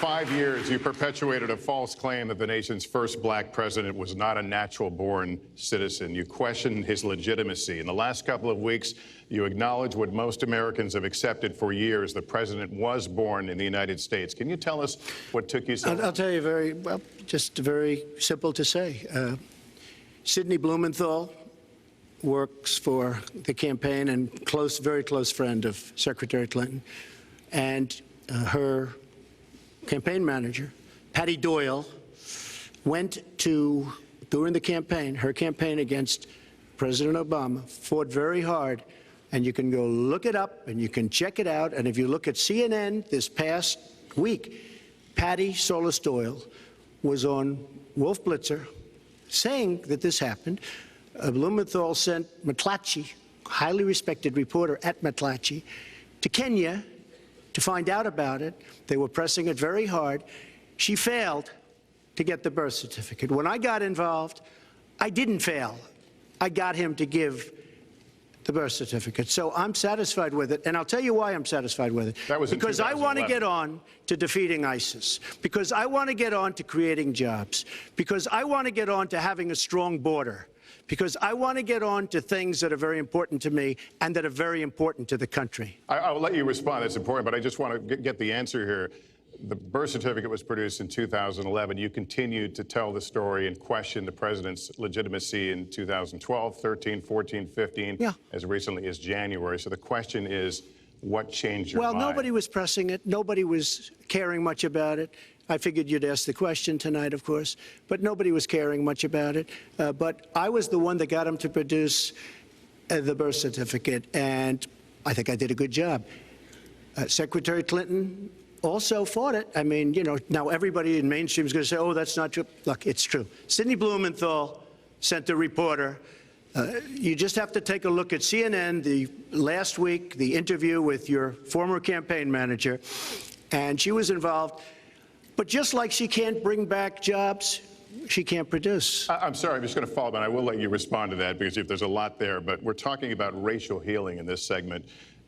5 years, you perpetuated a false claim that the nation's first black president was not a natural-born citizen. You questioned his legitimacy. In the last couple of weeks, you acknowledge what most Americans have accepted for years: the president was born in the United States. Can you tell us what took you so long? I'll tell you just very simple to say. Sidney Blumenthal works for the campaign and very close friend of Secretary Clinton. And her campaign manager, Patty Doyle, went to, during the campaign, her campaign against President Obama, fought very hard. And you can go look it up and you can check it out. And if you look at CNN this past week, Patty Solis Doyle was on Wolf Blitzer saying that this happened. Blumenthal sent McClatchy, highly respected reporter at McClatchy, to Kenya to find out about it. They were pressing it very hard. She failed to get the birth certificate. When I got involved, I didn't fail. I got him to give the birth certificate. So I'm satisfied with it, and I'll tell you why I'm satisfied with it. That was because I want to get on to defeating ISIS, because I want to get on to creating jobs, because I want to get on to having a strong border, because I want to get on to things that are very important to me and that are very important to the country. I'll let you respond. That's important, but I just want to get the answer here. The birth certificate was produced in 2011. You continued to tell the story and question the president's legitimacy in 2012, 13, 14, 15, as recently as January. So the question is, what changed your mind? Well, nobody was pressing it. Nobody was caring much about it. I figured you'd ask the question tonight, of course, but nobody was caring much about it. But I was the one that got him to produce the birth certificate, and I think I did a good job. Secretary Clinton also fought it. I mean, you know, now everybody in mainstream is going to say, oh, that's not true. Look, it's true. Sidney Blumenthal sent a reporter. You just have to take a look at CNN last week, the interview with your former campaign manager, and she was involved. But just like she can't bring back jobs, she can't produce. I'm sorry, I'm just going to follow up, and I will let you respond to that because there's a lot there. But we're talking about racial healing in this segment.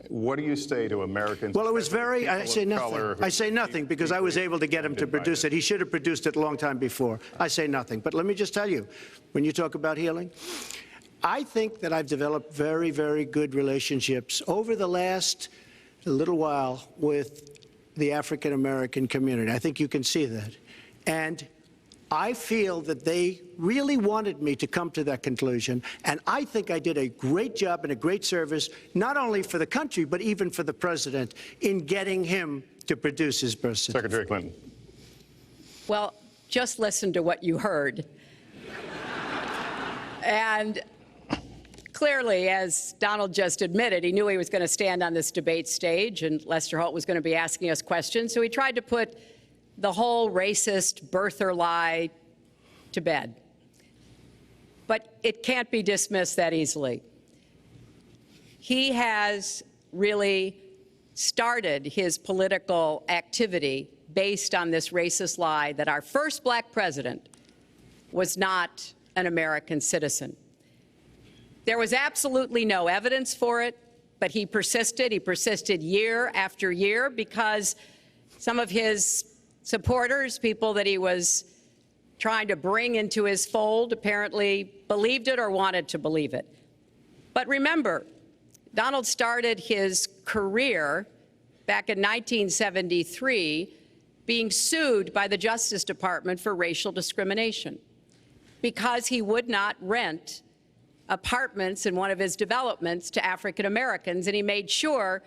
What do you say to Americans? Well, it was very, I say nothing. I say nothing because I was able to get him to produce it. He should have produced it a long time before. I say nothing. But let me just tell you, when you talk about healing, I think that I've developed very, very good relationships over the last little while with the African-American community. I think you can see that. And I feel that they really wanted me to come to that conclusion, and I think I did a great job and a great service, not only for the country, but even for the president, in getting him to produce his birth certificate. Secretary Clinton. Well, just listen to what you heard. And clearly, as Donald just admitted, he knew he was going to stand on this debate stage, and Lester Holt was going to be asking us questions, so he tried to put the whole racist birther lie to bed. But it can't be dismissed that easily. He has really started his political activity based on this racist lie that our first black president was not an American citizen. There was absolutely no evidence for it, but he persisted. He persisted year after year because some of his supporters, people that he was trying to bring into his fold, apparently believed it or wanted to believe it. But remember, Donald started his career back in 1973 being sued by the Justice Department for racial discrimination because he would not rent apartments in one of his developments to African Americans, and he made sure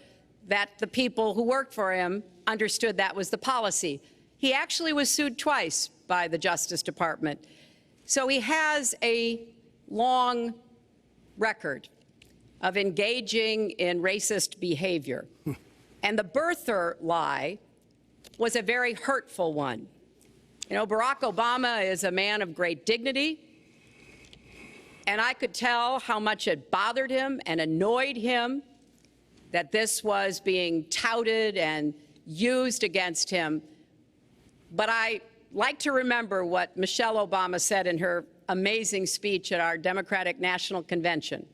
that the people who worked for him understood that was the policy. He actually was sued twice by the Justice Department. So he has a long record of engaging in racist behavior. And the birther lie was a very hurtful one. You know, Barack Obama is a man of great dignity, and I could tell how much it bothered him and annoyed him that this was being touted and used against him. But I like to remember what Michelle Obama said in her amazing speech at our Democratic National Convention.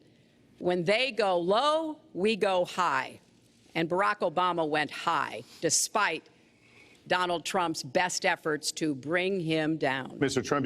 When they go low, we go high. And Barack Obama went high, despite Donald Trump's best efforts to bring him down. Mr. Trump,